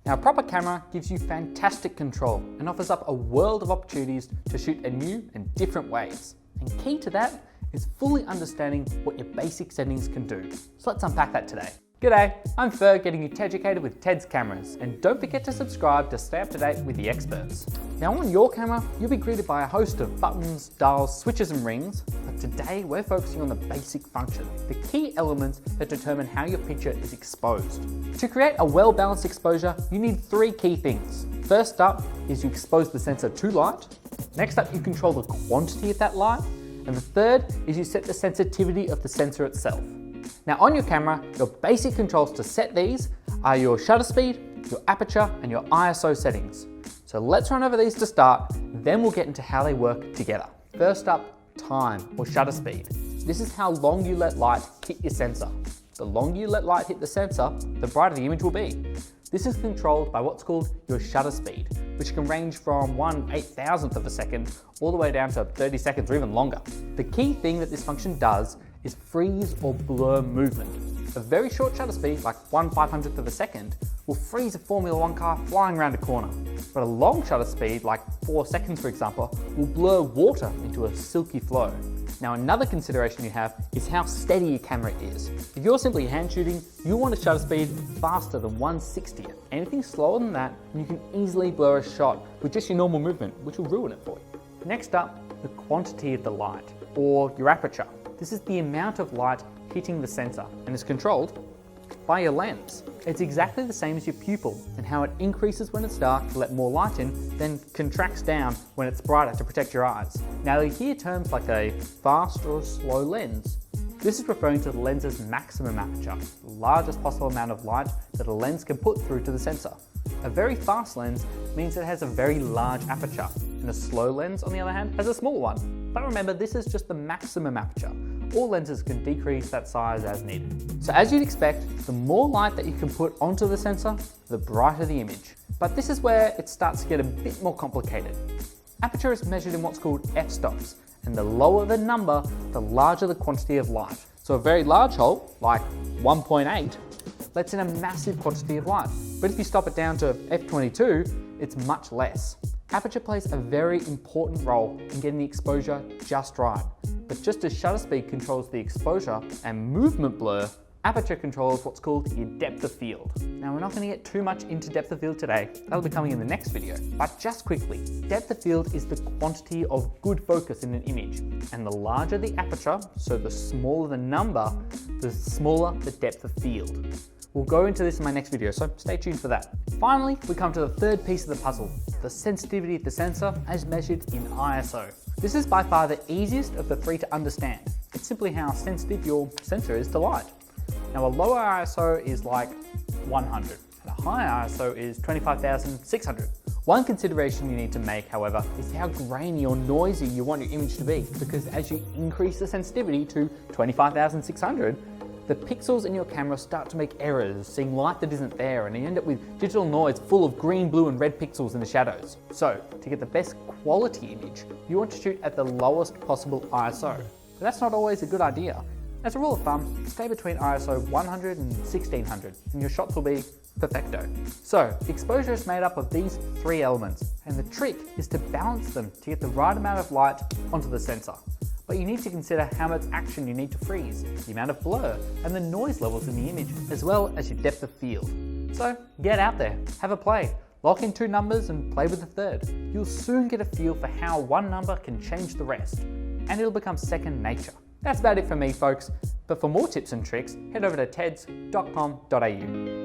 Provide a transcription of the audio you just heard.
Now, a proper camera gives you fantastic control and offers up a world of opportunities to shoot in new and different ways. And key to that is fully understanding what your basic settings can do. So let's unpack that today. G'day, I'm Ferg, getting you Teducated with Ted's cameras, and don't forget to subscribe to stay up to date with the experts. Now on your camera, you'll be greeted by a host of buttons, dials, switches and rings, but today we're focusing on the basic function, the key elements that determine how your picture is exposed. To create a well-balanced exposure, you need three key things. First up is you expose the sensor to light. Next up, you control the quantity of that light. And the third is you set the sensitivity of the sensor itself. Now on your camera, your basic controls to set these are your shutter speed, your aperture, and your ISO settings. So let's run over these to start, then we'll get into how they work together. First up, time or shutter speed. This is how long you let light hit your sensor. The longer you let light hit the sensor, the brighter the image will be. This is controlled by what's called your shutter speed, which can range from 1/8000th of a second all the way down to 30 seconds or even longer. The key thing that this function does is freeze or blur movement. A very short shutter speed, like 1/500th of a second, will freeze a Formula 1 car flying around a corner. But a long shutter speed, like 4 seconds for example, will blur water into a silky flow. Now another consideration you have is how steady your camera is. If you're simply hand shooting, you want a shutter speed faster than 1/60th. Anything slower than that, and you can easily blur a shot with just your normal movement, which will ruin it for you. Next up, the quantity of the light, or your aperture. This is the amount of light hitting the sensor and is controlled by your lens. It's exactly the same as your pupil and how it increases when it's dark to let more light in, then contracts down when it's brighter to protect your eyes. Now you hear terms like a fast or a slow lens. This is referring to the lens's maximum aperture, the largest possible amount of light that a lens can put through to the sensor. A very fast lens means it has a very large aperture, and a slow lens, on the other hand, has a small one. But remember, this is just the maximum aperture. All lenses can decrease that size as needed. So as you'd expect, the more light that you can put onto the sensor, the brighter the image. But this is where it starts to get a bit more complicated. Aperture is measured in what's called f-stops, and the lower the number, the larger the quantity of light. So a very large hole, like 1.8, lets in a massive quantity of light. But if you stop it down to f22, it's much less. Aperture plays a very important role in getting the exposure just right. But just as shutter speed controls the exposure and movement blur, aperture controls what's called your depth of field. Now we're not going to get too much into depth of field today, that'll be coming in the next video. But just quickly, depth of field is the quantity of good focus in an image. And the larger the aperture, so the smaller the number, the smaller the depth of field. We'll go into this in my next video, so stay tuned for that. Finally, we come to the third piece of the puzzle, the sensitivity of the sensor as measured in ISO. This is by far the easiest of the three to understand. It's simply how sensitive your sensor is to light. Now a lower ISO is like 100, and a higher ISO is 25,600. One consideration you need to make, however, is how grainy or noisy you want your image to be, because as you increase the sensitivity to 25,600, the pixels in your camera start to make errors, seeing light that isn't there, and you end up with digital noise full of green, blue, and red pixels in the shadows. So, to get the best quality image, you want to shoot at the lowest possible ISO. But that's not always a good idea. As a rule of thumb, stay between ISO 100 and 1600, and your shots will be perfecto. So, exposure is made up of these three elements, and the trick is to balance them to get the right amount of light onto the sensor. But you need to consider how much action you need to freeze, the amount of blur, and the noise levels in the image, as well as your depth of field. So get out there, have a play, lock in 2 numbers and play with the third. You'll soon get a feel for how one number can change the rest, and it'll become second nature. That's about it for me, folks, but for more tips and tricks, head over to teds.com.au.